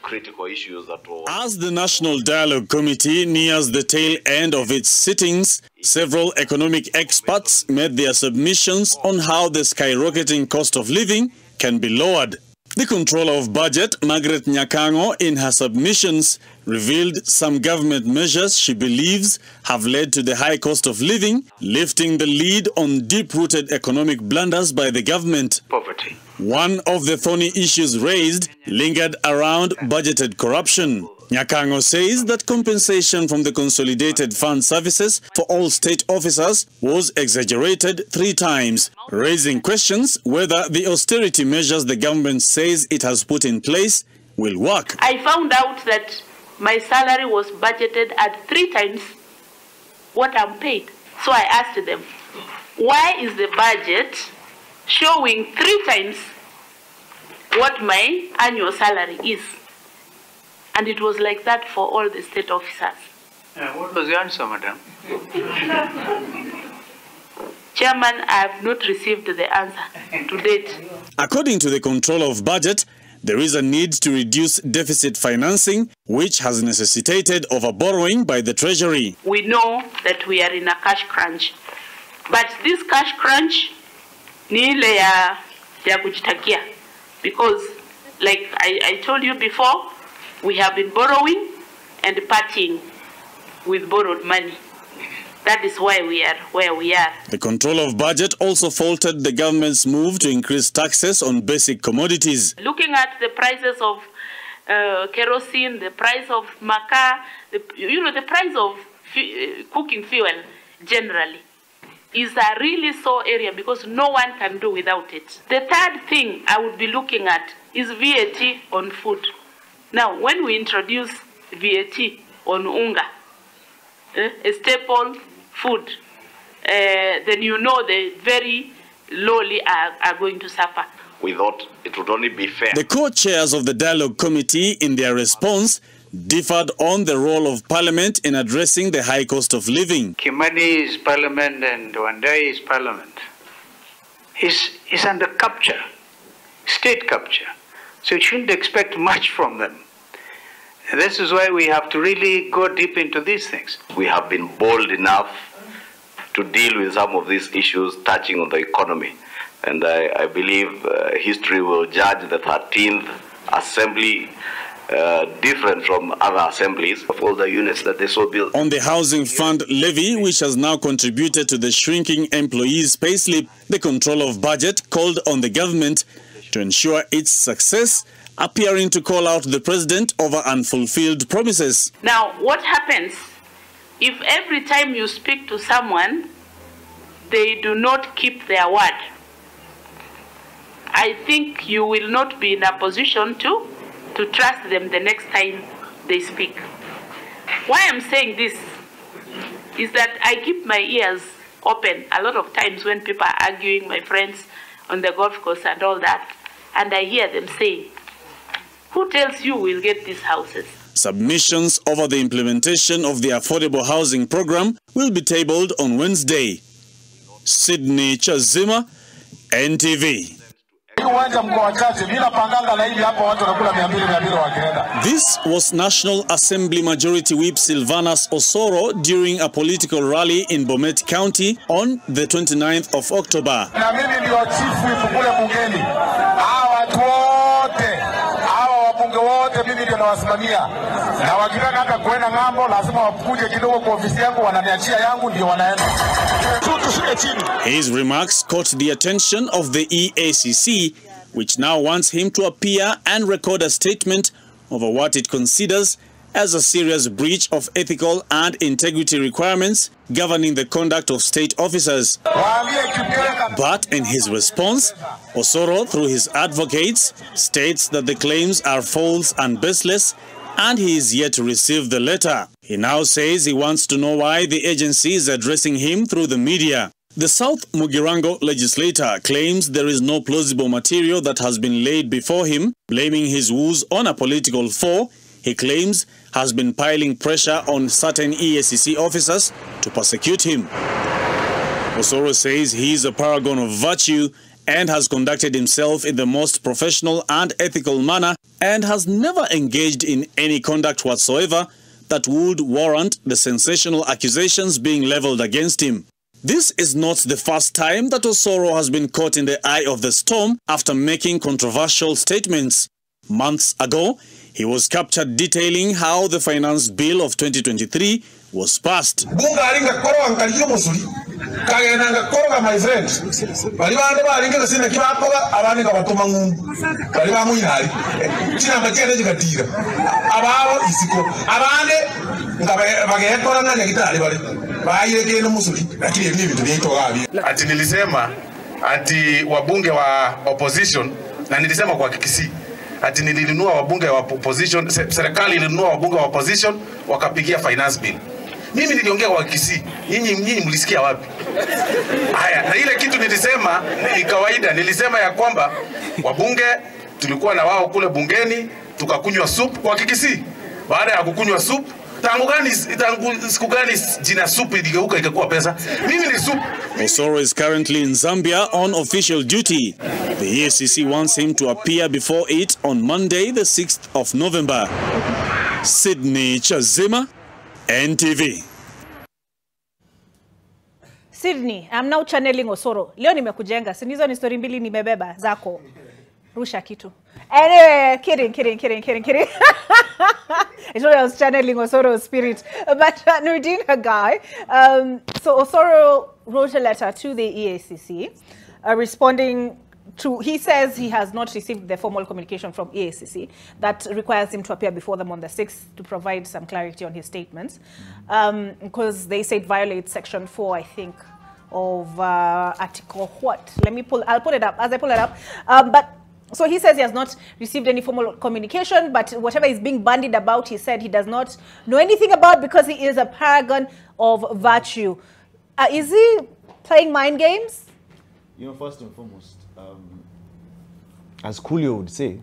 critical issues that were... As the National Dialogue Committee nears the tail end of its sittings, several economic experts made their submissions on how the skyrocketing cost of living can be lowered. The Controller of Budget, Margaret Nyakango, in her submissions, revealed some government measures she believes have led to the high cost of living, lifting the lead on deep-rooted economic blunders by the government. Poverty. One of the thorny issues raised lingered around budgeted corruption. Nyakango says that compensation from the Consolidated Fund Services for all state officers was exaggerated 3 times, raising questions whether the austerity measures the government says it has put in place will work. I found out that my salary was budgeted at 3 times what I'm paid. So I asked them, why is the budget showing 3 times what my annual salary is? And it was like that for all the state officers. What was the answer, madam? Chairman, I have not received the answer to date. According to the Controller of Budget, there is a need to reduce deficit financing, which has necessitated over-borrowing by the Treasury. We know that we are in a cash crunch. But this cash crunch ni ile ya kujitakia. Because, like I told you before, we have been borrowing and partying with borrowed money. That is why we are where we are. The Controller of Budget also faulted the government's move to increase taxes on basic commodities. Looking at the prices of kerosene, the price of makaa, the price of cooking fuel generally is a really sore area because no one can do without it. The third thing I would be looking at is VAT on food. Now, when we introduce VAT on unga, a staple food, then you know the very lowly are going to suffer. We thought it would only be fair. The co-chairs of the Dialogue Committee, in their response, differed on the role of Parliament in addressing the high cost of living. Kimani is Parliament and Wandai is Parliament. Is under capture, state capture. So you shouldn't expect much from them. And this is why we have to really go deep into these things. We have been bold enough to deal with some of these issues touching on the economy. And I believe history will judge the 13th Assembly different from other assemblies of all the units that they so built. On the Housing Fund levy, which has now contributed to the shrinking employees' payslip, the Controller of Budget called on the government to ensure its success, appearing to call out the president over unfulfilled promises. Now, what happens if every time you speak to someone, they do not keep their word? I think you will not be in a position to trust them the next time they speak. Why I'm saying this is that I keep my ears open a lot of times when people are arguing, my friends on the golf course and all that, and I hear them say, who tells you we'll get these houses? Submissions over the implementation of the affordable housing program will be tabled on Wednesday. Sydney Chazima, NTV. This was National Assembly Majority Whip Silvanus Osoro during a political rally in Bomet County on the 29th of October. His remarks caught the attention of the EACC, which now wants him to appear and record a statement over what it considers as a serious breach of ethical and integrity requirements governing the conduct of state officers. But in his response, Osoro, through his advocates, states that the claims are false and baseless, and he is yet to receive the letter. He now says he wants to know why the agency is addressing him through the media. The South Mugirango legislator claims there is no plausible material that has been laid before him, blaming his woes on a political foe he claims has been piling pressure on certain EACC officers to persecute him. Osoro says he is a paragon of virtue and has conducted himself in the most professional and ethical manner and has never engaged in any conduct whatsoever that would warrant the sensational accusations being leveled against him. This is not the first time that Osoro has been caught in the eye of the storm after making controversial statements. Months ago, he was captured detailing how the Finance Bill of 2023 was passed. My friend, ati nilisema ati wabunge wa opposition na nilisema kwa kikisi ati nilinunua wabunge wa opposition, serikali ilinunua wabunge wa opposition wakapigia finance bill. Mimi niliongea kwa kikisi, nyinyi mlisikia wapi? Haya, na ile kitu nilisema ni kawaida, nilisema ya kwamba wabunge tulikuwa na wao kule bungeni tukakunywa soup kwa kikisi. Baada ya kukunywa soup, tangu siku gani jina soup iligeuka ikakuwa pesa? Mimi ni soup. Osoro is currently in Zambia on official duty. The EACC wants him to appear before it on Monday, the 6th of November. Sydney Chazima, NTV. Sydney, I'm now channeling Osoro. Leo nimekujenga. Sinizo ni story mbili nimebeba zako. Rusha kitu. Anyway, kidding. I told you I was channeling Osoro's spirit. But Nurdin Hagai, so Osoro wrote a letter to the EACC responding to, he says he has not received the formal communication from EACC that requires him to appear before them on the 6th to provide some clarity on his statements. Because they say it violates section 4, I think, of article what? I'll put it up, as I pull it up. So he says he has not received any formal communication, but whatever is being bandied about, he said he does not know anything about because he is a paragon of virtue. Is he playing mind games? You know, first and foremost, as Coolio would say,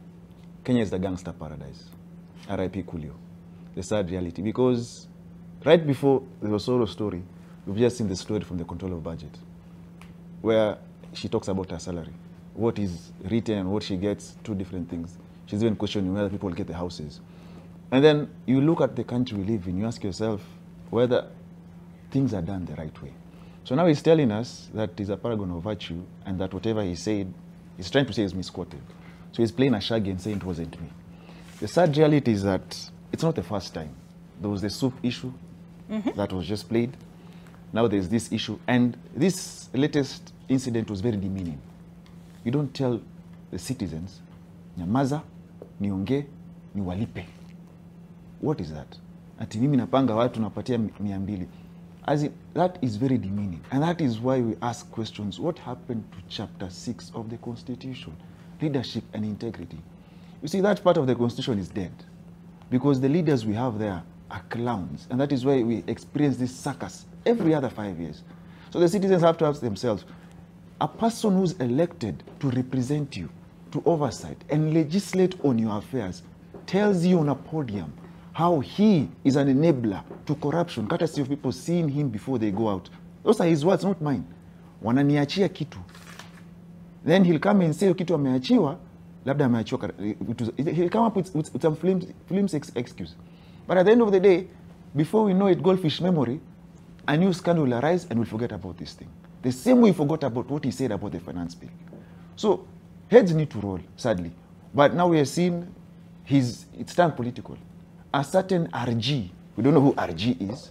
Kenya is the gangster paradise. R.I.P. Coolio. The sad reality. Because right before the Osoro story, we've just seen the story from the control of budget, where she talks about her salary. What is written and what she gets, two different things. She's even questioning whether people get the houses. And then you look at the country we live in, you ask yourself whether things are done the right way. So now he's telling us that he's a paragon of virtue and that whatever he said, he's trying to say is misquoted. So he's playing a shaggy and saying it wasn't me. The sad reality is that it's not the first time. There was the soup issue that was just played. Now there's this issue. And this latest incident was very demeaning. You don't tell the citizens, nyamaza, nionge, niwalipe. What is that? Ati mimi napanga watu napatia 200. As in, that is very demeaning. And that is why we ask questions. What happened to chapter 6 of the Constitution? Leadership and integrity. You see, that part of the Constitution is dead. Because the leaders we have there are clowns. And that is why we experience this circus every other 5 years. So the citizens have to ask themselves, a person who's elected to represent you, to oversight and legislate on your affairs, tells you on a podium how he is an enabler to corruption, courtesy of people seeing him before they go out. Those are his words, not mine. Wananiachia kitu. Then he'll come and say, kitu ameachiwa, labda ameachiwa. He'll come up with some flimsy excuse. But at the end of the day, before we know it, goldfish memory, a new scandal will arise and we'll forget about this thing. The same way we forgot about what he said about the finance bill. So heads need to roll, sadly. But now we are seeing it's turned political. A certain RG, we don't know who RG is.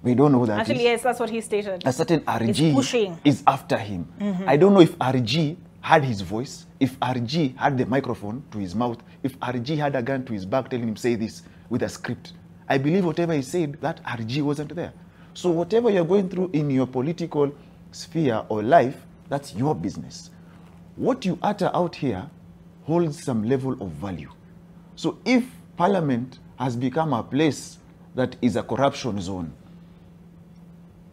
We don't know who that is. Actually, yes, that's what he stated. A certain RG is after him. I don't know if RG had his voice, if RG had the microphone to his mouth, if RG had a gun to his back telling him say this with a script. I believe whatever he said, that RG wasn't there. So whatever you're going through in your political sphere or life, that's your business. What you utter out here holds some level of value. So if Parliament has become a place that is a corruption zone,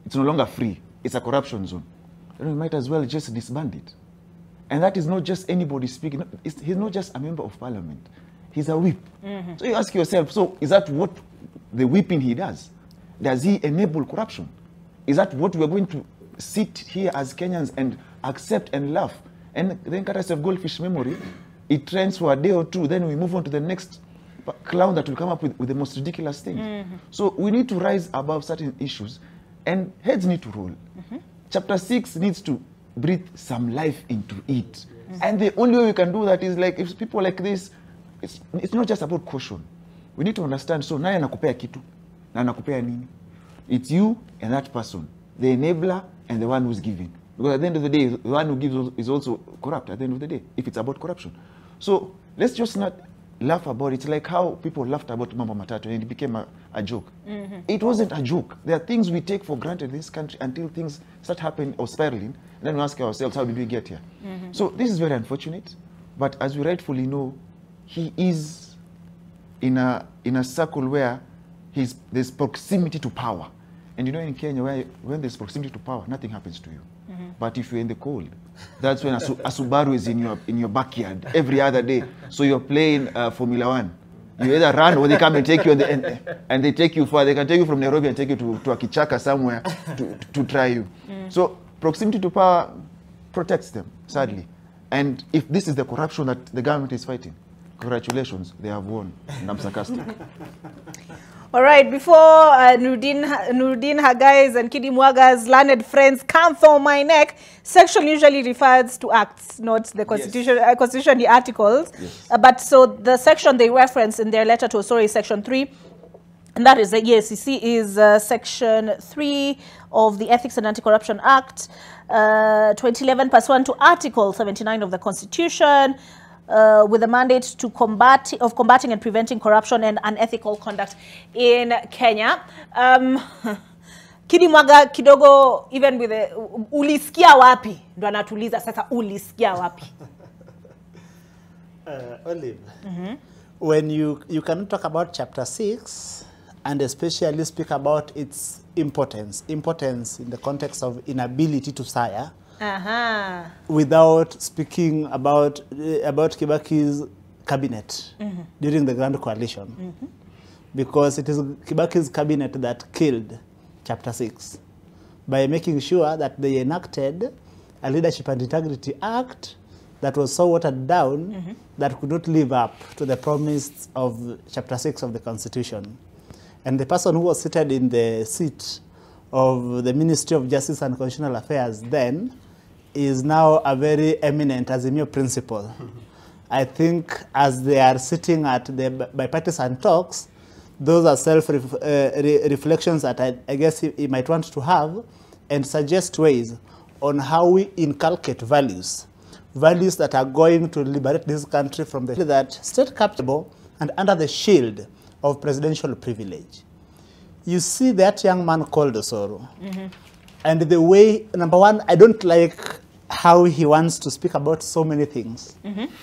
it's no longer free, it's a corruption zone, then we might as well just disband it. And that is not just anybody speaking. He's not just a member of Parliament. He's a whip. So you ask yourself, so is that what the whipping he does? Does he enable corruption? Is that what we're going to sit here as Kenyans and accept and laugh? And then catastrophe of goldfish memory, it trends for a day or two, then we move on to the next clown that will come up with the most ridiculous things. So we need to rise above certain issues, and heads need to roll. Chapter 6 needs to breathe some life into it. And the only way we can do that is like, if people like this, it's not just about caution. We need to understand, so naya nakupea kitu, na nakupea nini? It's you and that person, the enabler and the one who's giving. Because at the end of the day, the one who gives is also corrupt at the end of the day, if it's about corruption. So let's just not laugh about it. It's like how people laughed about Mambo Matatu and it became a joke. It wasn't a joke. There are things we take for granted in this country until things start happening or spiraling, and then we ask ourselves, how did we get here? So this is very unfortunate, but as we rightfully know, he is in a circle where there's proximity to power. And you know, in Kenya, when there's proximity to power, nothing happens to you. But if you're in the cold, that's when a Subaru is in your backyard every other day. So you're playing Formula 1. You either run or they come and take you, and they take you far. They can take you from Nairobi and take you to a kichaka somewhere to try you. So proximity to power protects them, sadly. And if this is the corruption that the government is fighting, congratulations, they have won. And I'm sarcastic. All right, before Nuruddin Hagai's and Kidi Mwaga's learned friends come for my neck, section usually refers to acts, not the constitution, Yes. constitution, the articles. Yes. But so the section they reference in their letter to Osoro is section 3, and that is the EACC is section 3 of the Ethics and Anti-Corruption Act, 2011, pursuant to Article 79 of the Constitution, with the mandate to combating and preventing corruption and unethical conduct in Kenya. Kidi Mwaga kidogo, even with the ulisikia wapi? Ndo anatuliza sasa, ulisikia wapi? Olive, when you can talk about chapter 6 and especially speak about its importance in the context of inability to sire, without speaking about Kibaki's cabinet during the Grand Coalition, because it is Kibaki's cabinet that killed Chapter 6 by making sure that they enacted a Leadership and Integrity Act that was so watered down that could not live up to the promise of Chapter 6 of the Constitution. And the person who was seated in the seat of the Ministry of Justice and Constitutional Affairs then is now a very eminent Azimio principal. I think as they are sitting at the bipartisan talks, those are self-reflections that I guess he might want to have and suggest ways on how we inculcate values that are going to liberate this country from the that state capable and under the shield of presidential privilege. You see that young man called Osoro, and the way, number one, I don't like how he wants to speak about so many things,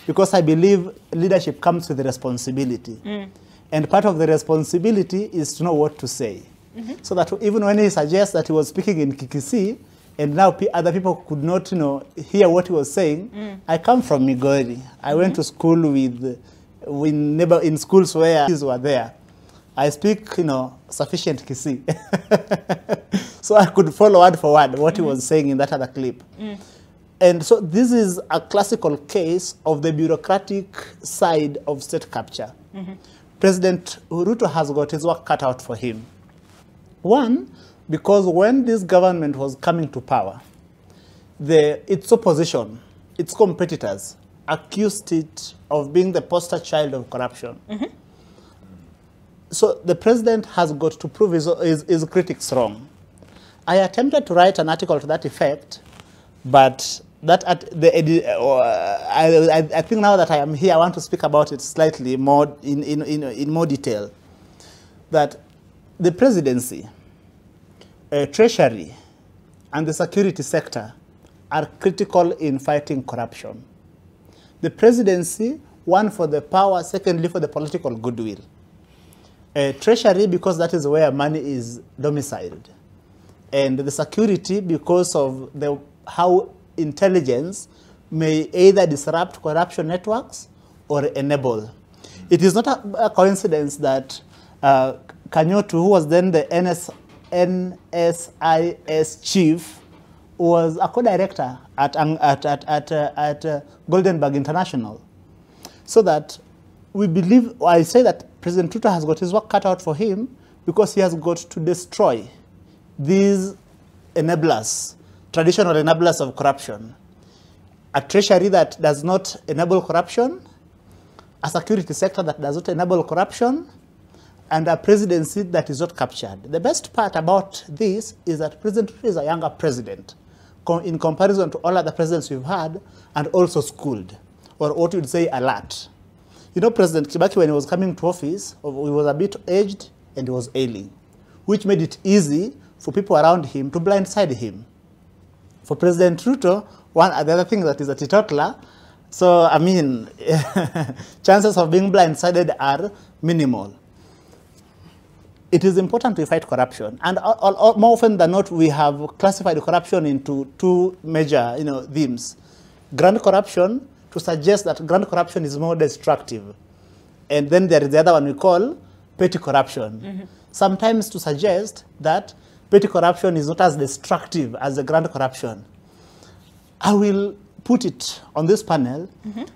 because I believe leadership comes with responsibility. And part of the responsibility is to know what to say. So that even when he suggests that he was speaking in Kikisi, and now other people could not hear what he was saying, I come from Migori. I went to school in schools where kids were there. I speak, sufficient Kisi. So I could follow word for word what he was saying in that other clip. And so this is a classical case of the bureaucratic side of state capture. President Ruto has got his work cut out for him. One, because when this government was coming to power, its opposition, its competitors, accused it of being the poster child of corruption. So the president has got to prove his critics wrong. I attempted to write an article to that effect, but that I think now that I am here, I want to speak about it slightly more in more detail. That the presidency, treasury, and the security sector are critical in fighting corruption. The presidency, one, for the power, secondly, for the political goodwill. Treasury, because that is where money is domiciled. And the security, because of how intelligence may either disrupt corruption networks or enable. It is not a coincidence that Kanyotu, who was then the NSIS chief, was a co-director at Goldenberg International. So that we believe, I say that President Ruto has got his work cut out for him because he has got to destroy these enablers, traditional enablers of corruption. A treasury that does not enable corruption, a security sector that does not enable corruption, and a presidency that is not captured. The best part about this is that President Ruto is a younger president in comparison to all other presidents we've had, and also schooled, or what you'd say alert. You know, President Kibaki, when he was coming to office, he was a bit aged and he was ailing, which made it easy for people around him to blindside him. For President Ruto, the other thing that is a teetotaler, so I mean, chances of being blindsided are minimal. It is important to fight corruption, and more often than not, we have classified corruption into two major, themes: grand corruption, to suggest that grand corruption is more destructive, and then there is the other one we call petty corruption. Sometimes to suggest that petty corruption is not as destructive as the grand corruption. I will put it on this panel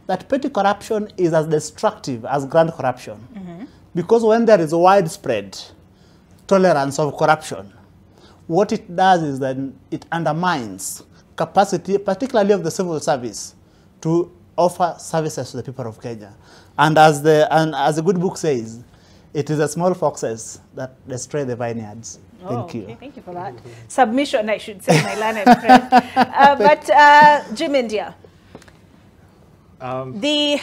that petty corruption is as destructive as grand corruption, because when there is a widespread tolerance of corruption, what it does is that it undermines capacity, particularly of the civil service, to offer services to the people of Kenya. And as the good book says, it is the small foxes that destroy the vineyards. Thank you. Okay, thank you for that. Submission, I should say, my learned friend. But Jim India, the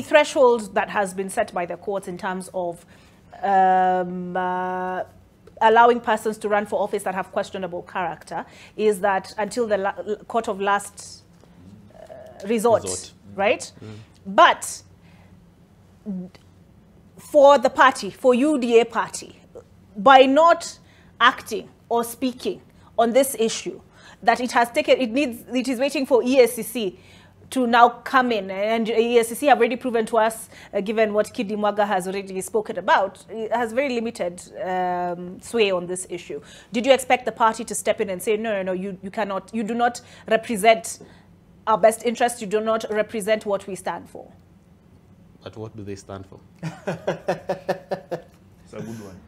threshold that has been set by the courts in terms of allowing persons to run for office that have questionable character is that until the court of last resort. Right? But for the party, for UDA party, by not acting or speaking on this issue, that it has taken, it is waiting for EACC to now come in, and EACC have already proven to us, given what Kidi Mwaga has already spoken about, it has very limited sway on this issue. Did you expect the party to step in and say, no, you cannot, you do not represent our best interests, you do not represent what we stand for? But what do they stand for? It's a good one.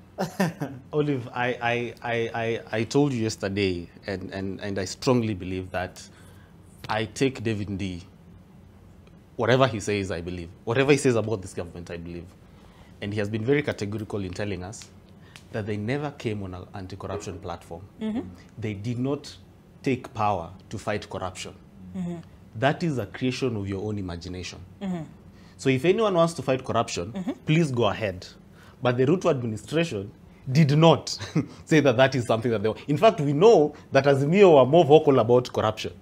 Olive, I told you yesterday, and I strongly believe that I take David Ndii. Whatever he says, I believe. Whatever he says about this government, I believe. And he has been very categorical in telling us that they never came on an anti-corruption platform. They did not take power to fight corruption. That is a creation of your own imagination. So if anyone wants to fight corruption, please go ahead. But the Ruto administration did not say that that is something that they want. In fact, we know that Azimio were more vocal about corruption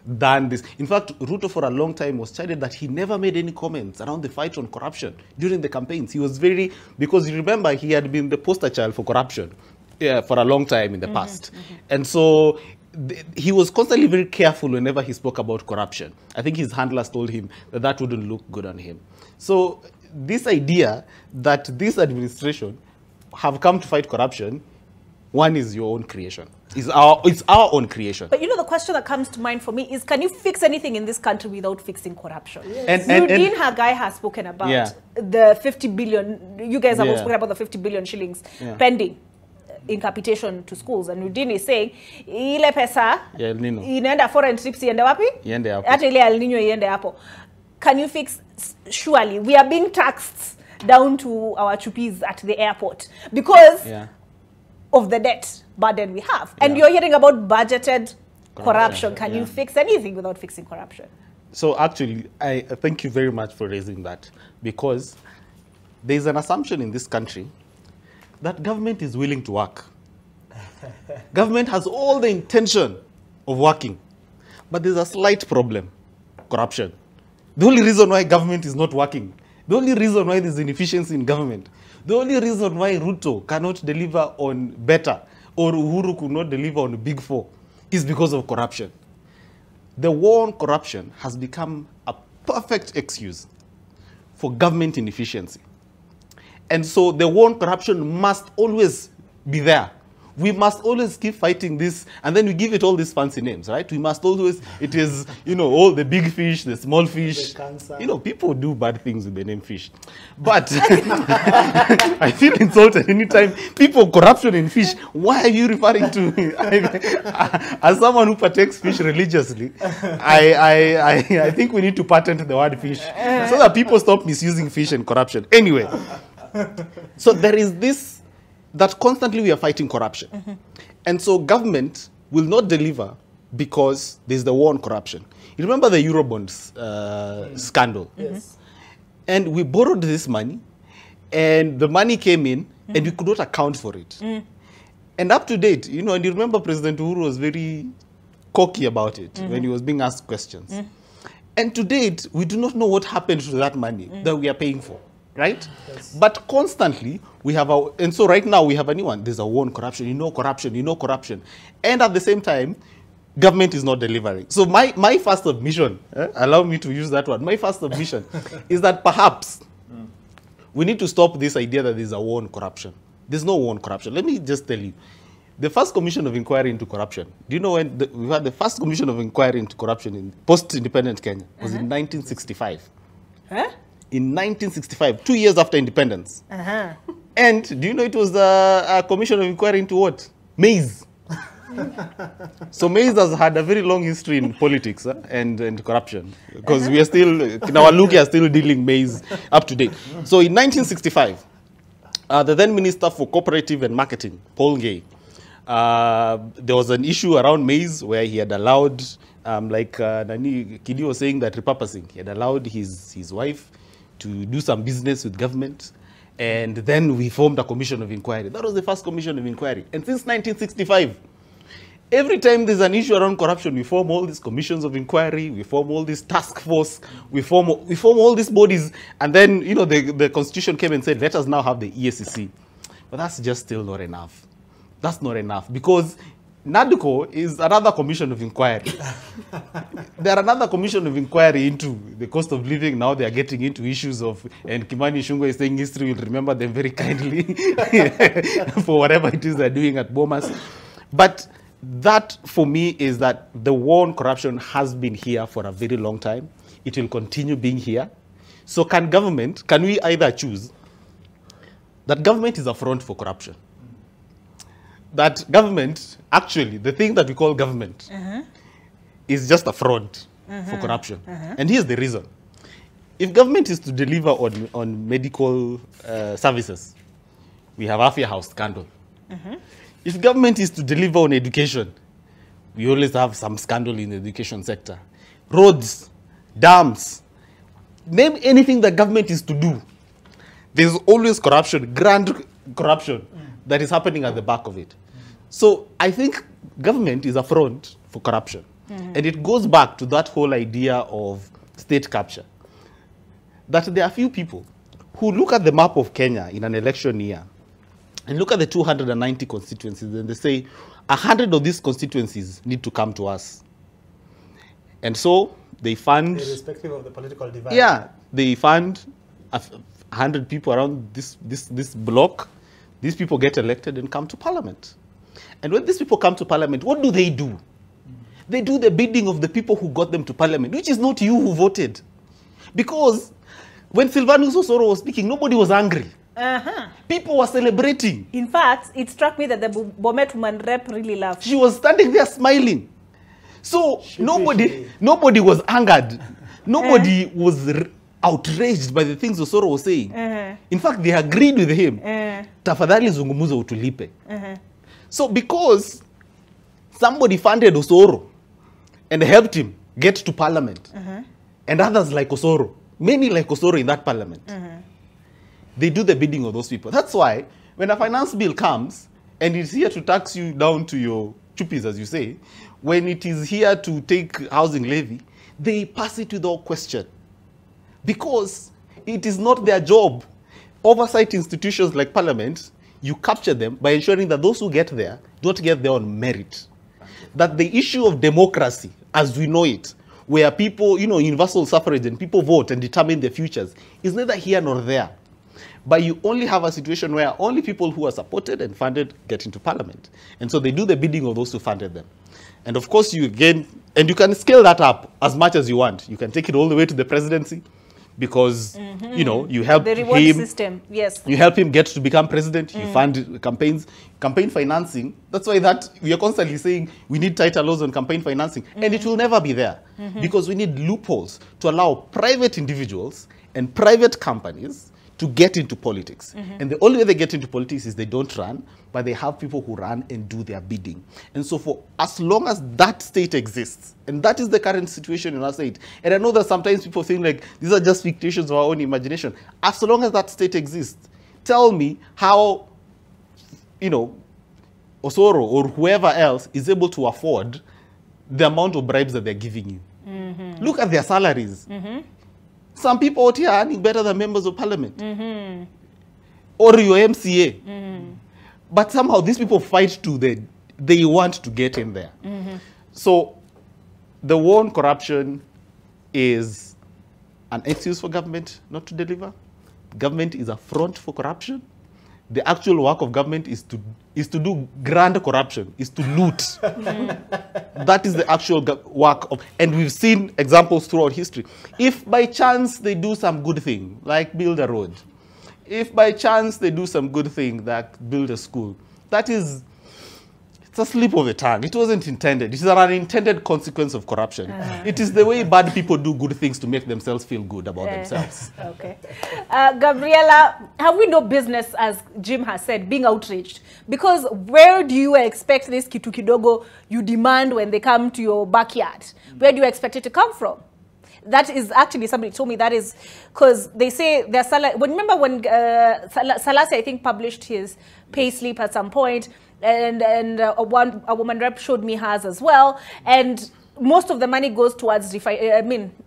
than this. In fact, Ruto for a long time was chided that he never made any comments around the fight on corruption during the campaigns. He was very, because you remember he had been the poster child for corruption for a long time in the past. And so he was constantly very careful whenever he spoke about corruption. I think his handlers told him that that wouldn't look good on him. So this idea that this administration have come to fight corruption, one is your own creation. It's our own creation. But the question that comes to mind for me is, can you fix anything in this country without fixing corruption? Yes. Eugene Hagai has spoken about the 50 billion, you guys have spoken about the 50 billion shillings pending in capitation to schools, and Eugene is saying, ile pesa, inaenda foreign trips, iende wapi? Iende hapo. Hata ile El Nino iende hapo. Can you fix, surely, we are being taxed down to our chupis at the airport because of the debt burden we have. And you're hearing about budgeted corruption. Can you fix anything without fixing corruption? So actually, I thank you very much for raising that, because there's an assumption in this country that government is willing to work. Government has all the intention of working, but there's a slight problem: corruption. The only reason why government is not working, the only reason why there's inefficiency in government, the only reason why Ruto cannot deliver on better, or Uhuru could not deliver on Big Four, is because of corruption. The war on corruption has become a perfect excuse for government inefficiency. And so the war on corruption must always be there. We must always keep fighting this, and then we give it all these fancy names, right? We must always, it is, you know, all the big fish, the small fish. The you know, people do bad things with the name fish. But I feel insulted anytime people corruption in fish. Why are you referring to me? As someone who partakes fish religiously, I think we need to patent the word fish so that people stop misusing fish and corruption. Anyway, so there is this, that constantly we are fighting corruption. And so government will not deliver because there's the war on corruption. You remember the Eurobonds scandal? Yes. And we borrowed this money, and the money came in, and we could not account for it. And up to date, you know, and you remember President Uhuru was very cocky about it when he was being asked questions. And to date, we do not know what happened to that money that we are paying for. Right? Yes. But constantly, we have our, and so right now we have a new one. There's a war on corruption, you know corruption, you know corruption. And at the same time, government is not delivering. So my first submission, allow me to use that one, my first submission is that perhaps we need to stop this idea that there's a war on corruption. There's no war on corruption. Let me just tell you, the first commission of inquiry into corruption, do you know when we had the first commission of inquiry into corruption in post-independent Kenya? It was in 1965. Huh? In 1965, 2 years after independence. And do you know it was a commission of inquiry into what? Maize. So maize has had a very long history in politics and corruption, because we are still, in our look, are still dealing maize up to date. So in 1965, the then Minister for Cooperative and Marketing, Paul Gay, there was an issue around maize where he had allowed, like Nani Kidi was saying, that repurposing. He had allowed his wife to do some business with government, and then we formed a commission of inquiry. That was the first commission of inquiry. And since 1965, every time there's an issue around corruption, we form all these commissions of inquiry, we form all this task force, we form all these bodies, and then, you know, the constitution came and said, let us now have the EACC. But that's just still not enough. That's not enough, because NADCO is another commission of inquiry. There are another commission of inquiry into the cost of living. Now they are getting into issues of, and Kimani Ichung'wah is saying history will remember them very kindly for whatever it is they're doing at Bomas. But that, for me, is that the war on corruption has been here for a very long time. It will continue being here. So can we either choose that government is a front for corruption? That government, actually, the thing that we call government is just a front for corruption. And here's the reason. If government is to deliver on medical services, we have Afya House scandal. If government is to deliver on education, we always have some scandal in the education sector. Roads, dams, name anything that government is to do, there's always corruption, grand corruption that is happening at the back of it. So I think government is a front for corruption. And it goes back to that whole idea of state capture. That there are few people who look at the map of Kenya in an election year and look at the 290 constituencies and they say, 100 of these constituencies need to come to us. And so they fund... Irrespective of the political divide. Yeah, they fund 100 people around this block. These people get elected and come to parliament. And when these people come to parliament, what do? They do the bidding of the people who got them to parliament, which is not you who voted. Because when Sylvanus Osoro was speaking, nobody was angry. People were celebrating. In fact, it struck me that the Bomet woman rep really laughed. She was standing there smiling. So nobody was angered. Nobody was outraged by the things Osoro was saying. In fact, they agreed with him. Tafadhali zungumuza utulipe. So because somebody funded Osoro and helped him get to parliament, and others like Osoro, many like Osoro in that parliament, they do the bidding of those people. That's why when a finance bill comes and it's here to tax you down to your chupis, as you say, when it is here to take housing levy, they pass it without question. Because it is not their job. Oversight institutions like parliament, you capture them by ensuring that those who get there don't get there on merit. That the issue of democracy, as we know it, where people, universal suffrage and people vote and determine their futures, is neither here nor there. But you only have a situation where only people who are supported and funded get into parliament. And so they do the bidding of those who funded them. And of course, you again, and you can scale that up as much as you want. You can take it all the way to the presidency because, you know, you help The reward him. system, yes. You help him get to become president. You fund campaigns, campaign financing. That's why that we are constantly saying we need tighter laws on campaign financing. And it will never be there because we need loopholes to allow private individuals and private companies to get into politics. And the only way they get into politics is they don't run, but they have people who run and do their bidding. And so for as long as that state exists, and that is the current situation in our state, and I know that sometimes people think like these are just fictions of our own imagination. As long as that state exists, tell me how, you know, Osoro or whoever else is able to afford the amount of bribes that they're giving you. Look at their salaries. Some people out here are earning better than members of parliament. Or your MCA. But somehow these people fight to they want to get in there. So the war on corruption is an excuse for government not to deliver. Government is a front for corruption. The actual work of government is to do grand corruption, is to loot. That is the actual work of, and we've seen examples throughout history. If by chance they do some good thing, like build a road, if by chance they do some good thing, like build a school, that is, it's a slip of the tongue. It wasn't intended. It is an unintended consequence of corruption. It is the way bad people do good things to make themselves feel good about themselves. Okay. Gabriela, have we no business, as Jim has said, being outraged? Because where do you expect this kitu kidogo you demand when they come to your backyard? Where do you expect it to come from? That is actually, somebody told me that is because they say their salary. Remember when Salasi, I think, published his pay slip at some point, and a woman rep showed me hers as well, and most of the money goes towards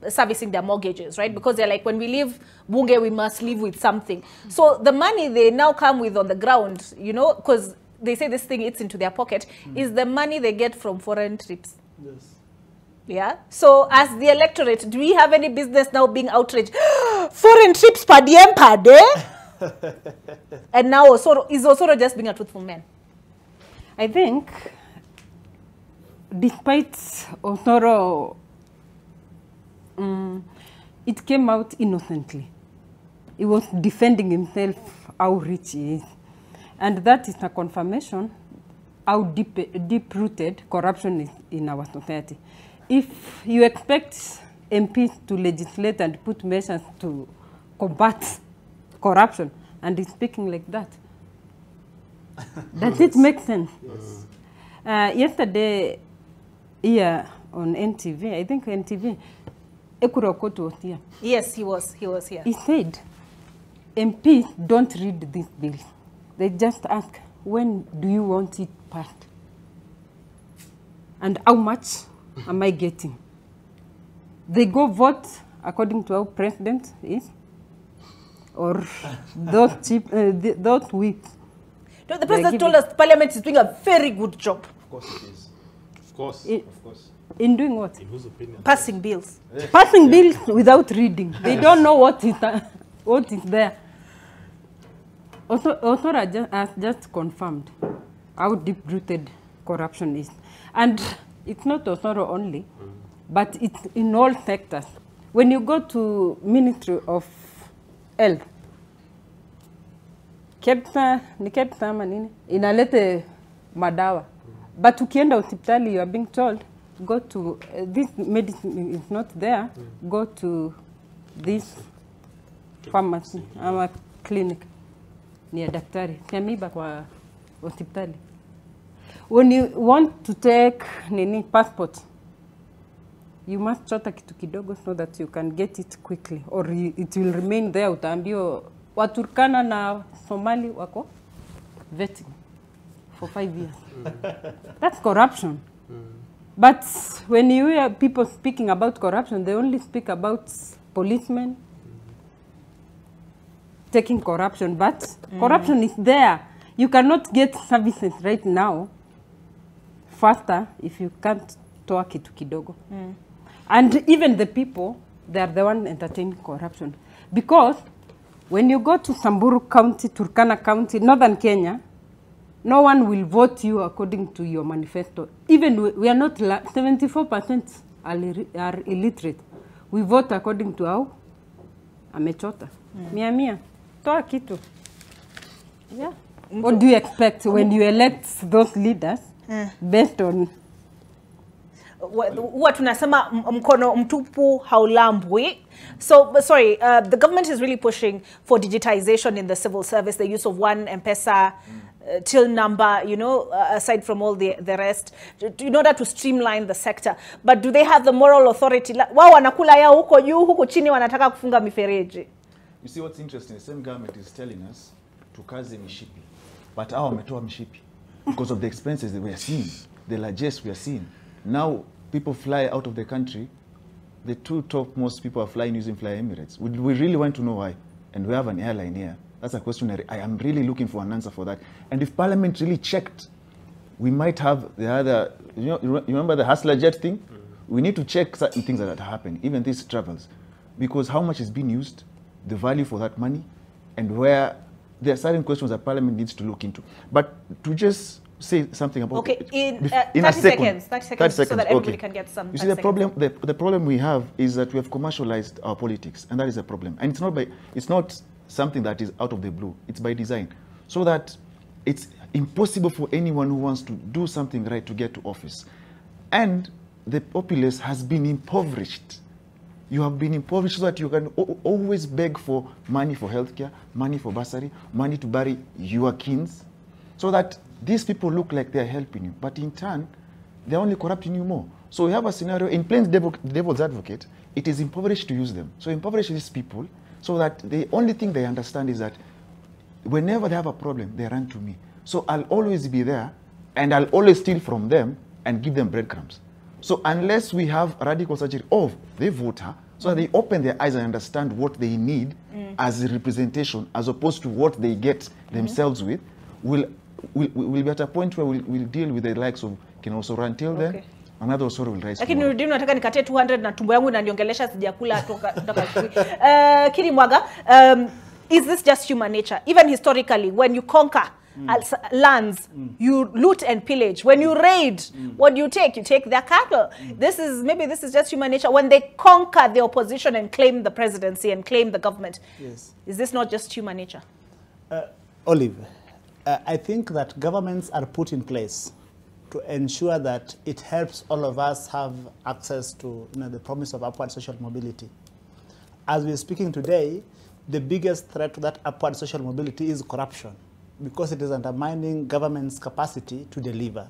servicing their mortgages, right? Because they're like, when we leave Bunge, we must live with something. So the money they now come with on the ground, you know, because they say this thing eats into their pocket, is the money they get from foreign trips. Yes. Yeah. So as the electorate, do we have any business now being outraged? Foreign trips per diem per day? And now Osoro, is Osoro just being a truthful man? I think, despite Osoro, it came out innocently. He was defending himself, how rich he is. And that is a confirmation how deep-rooted corruption is in our society. If you expect MPs to legislate and put measures to combat corruption, and he's speaking like that, does it make sense? Yes. Yesterday, here on NTV, I think NTV, Ekurokoto was here. Yes, he was here. He said, MPs don't read these bills. They just ask, when do you want it passed? And how much am I getting? They go vote according to how president is, or those whips. No, the president told us Parliament is doing a very good job. Of course it is. Of course. Of course. In doing what? In whose opinion? Passing bills. Passing bills without reading. They don't know what is there. Osoro has just confirmed how deep-rooted corruption is. And it's not Osoro only, but it's in all sectors. When you go to Ministry of Health, inalete madawa. But ukienda hospitali, you are being told, go to, this medicine is not there, go to this pharmacy, our clinic, near daktari. Kiamiba kwa hospitali. When you want to take passport, you must chota kitu kidogo so that you can get it quickly, or it will remain there. Utaambio Waturkana na Somali wako vetting for 5 years. That's corruption. But when you hear people speaking about corruption, they only speak about policemen taking corruption. But corruption is there. You cannot get services right now faster if you can't toa kitu kidogo. And even the people, they are the one entertaining corruption. Because When you go to Samburu County, Turkana County, Northern Kenya, no one will vote you according to your manifesto. Even we are not, 74% are illiterate. We vote according to how amechota. Mia. Toa kitu. Yeah. What do you expect when you elect those leaders based on? Huwa tunasema mkono mtupu haulambwi. So, sorry, the government is really pushing for digitization in the civil service, the use of one M-Pesa till number, you know, aside from all the rest, in order to streamline the sector. But do they have the moral authority? Wao wanakula yao huko juu, huko chini wanataka kufunga mifereji. You see what's interesting, the same government is telling us to kaze mishipi. But our wametoa mishipi because of the expenses that we are seeing, the largesse we are seeing. Now people fly out of the country. The two topmost people are flying using Fly Emirates. We really want to know why. And we have an airline here. That's a question I am really looking for an answer for that. And if Parliament really checked, we might have the other, you remember the Hustler Jet thing? We need to check certain things that happen, even these travels. Because how much is being used, the value for that money, and where there are certain questions that Parliament needs to look into. But to just say something about okay, in 30 30 seconds, so that everybody can get some. You see, the problem we have is that we have commercialized our politics, and that is a problem. And it's not something that is out of the blue. It's by design, so that it's impossible for anyone who wants to do something right to get to office. And the populace has been impoverished. You have been impoverished so that you can always beg for money for healthcare, money for bursary, money to bury your kins, so that these people look like they're helping you, but in turn, they're only corrupting you more. So we have a scenario, in plain devil's advocate, it is impoverished to use them. So impoverish these people so that the only thing they understand is that whenever they have a problem, they run to me. So I'll always be there, and I'll always steal from them and give them breadcrumbs. So unless we have radical surgery of the voter, so that they open their eyes and understand what they need as a representation, as opposed to what they get themselves with, we'll be at a point where we'll deal with the likes of Osoro. Until then, another Osoro will rise. Lakini nirudi nataka nikate 200 na tumbo yangu inaniongelesha sijakula toka Kiri Mwaga, is this just human nature? Even historically, when you conquer lands, you loot and pillage. When you raid, what do you take? You take their cattle. This is just human nature. When they conquer the opposition and claim the presidency and claim the government, is this not just human nature? Olive, I think that governments are put in place to ensure that it helps all of us have access to the promise of upward social mobility. As we're speaking today, the biggest threat to that upward social mobility is corruption, because it is undermining government's capacity to deliver.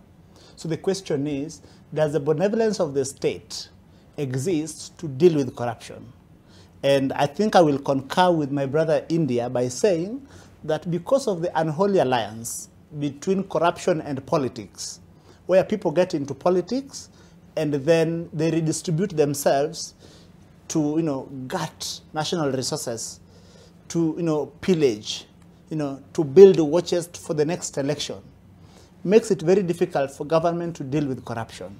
So the question is, does the benevolence of the state exist to deal with corruption? And I think I will concur with my brother India by saying that because of the unholy alliance between corruption and politics, where people get into politics and then they redistribute themselves to, gut national resources, to, pillage, to build war chest for the next election, makes it very difficult for government to deal with corruption.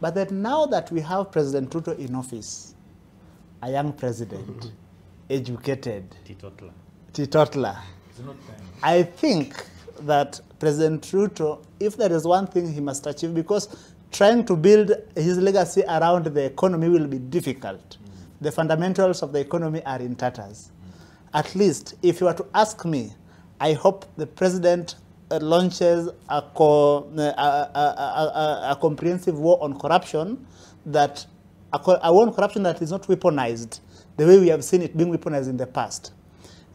But then now that we have President Ruto in office, a young president, educated, teetotaler, I think that President Ruto, if there is one thing he must achieve, because trying to build his legacy around the economy will be difficult. The fundamentals of the economy are in tatters. At least, if you were to ask me, I hope the president launches a comprehensive war on corruption, a war on corruption that is not weaponized, the way we have seen it being weaponized in the past.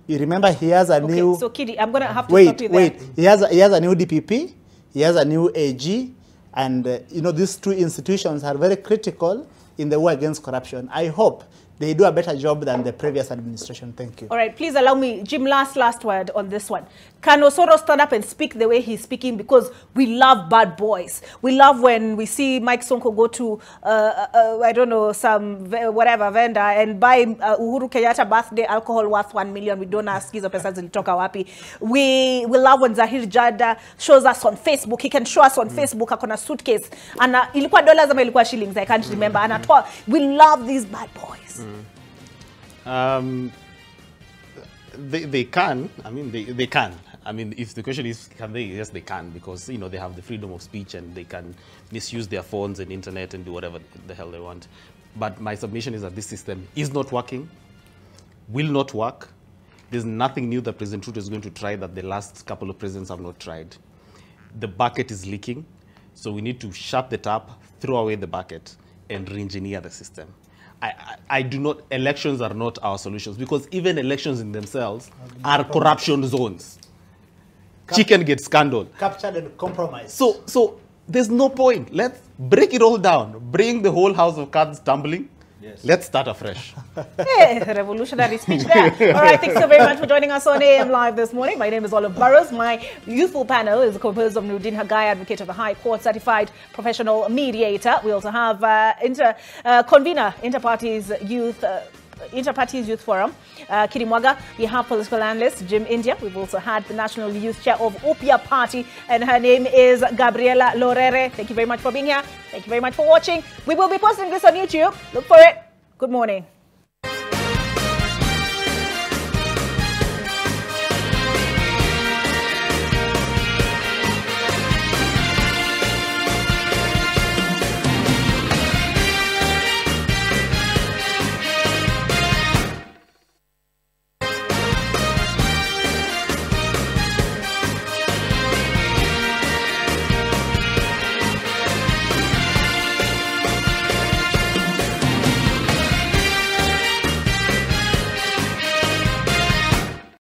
You remember he has a new... So, Kidi, I'm going to have to stop you there. Wait. He has a new DPP, he has a new AG, and, these two institutions are very critical in the war against corruption. I hope they do a better job than the previous administration. Thank you. All right, please allow me, Jim, last word on this one. Can Osoro stand up and speak the way he's speaking? Because we love bad boys. We love when we see Mike Sonko go to, I don't know, some whatever vendor and buy Uhuru Kenyatta birthday alcohol worth 1 million. We don't ask hizo pesa zilitoka wapi. We love when Zahir Jada shows us on Facebook. He can show us on Facebook akona suitcase. And ilikuwa dollars ama ilikuwa shillings, I can't remember. And we love these bad boys. They can. I mean, they can. I mean, if the question is, can they? Yes, they can, because, you know, they have the freedom of speech and they can misuse their phones and internet and do whatever the hell they want. But my submission is that this system is not working, will not work. There's nothing new that President Ruto is going to try that the last couple of presidents have not tried. The bucket is leaking, so we need to shut the tap, throw away the bucket, and re-engineer the system. I do not, elections are not our solutions, because even elections in themselves are corruption zones. Chicken gets scandaled. Captured and compromised. So there's no point. Let's break it all down. Bring the whole house of cards tumbling. Yes. Let's start afresh. Hey, revolutionary speech there. All right, thanks so very much for joining us on AM Live this morning. My name is Olive Burrows. My youthful panel is composed of Nuruddin Hagai, advocate of the High Court, certified professional mediator. We also have convener, Interparties Youth Forum, Kirimwaga. We have political analyst Jim India. We've also had the National Youth Chair of Upia Party, and her name is Gabriela Lorere. Thank you very much for being here. Thank you very much for watching. We will be posting this on YouTube. Look for it. Good morning.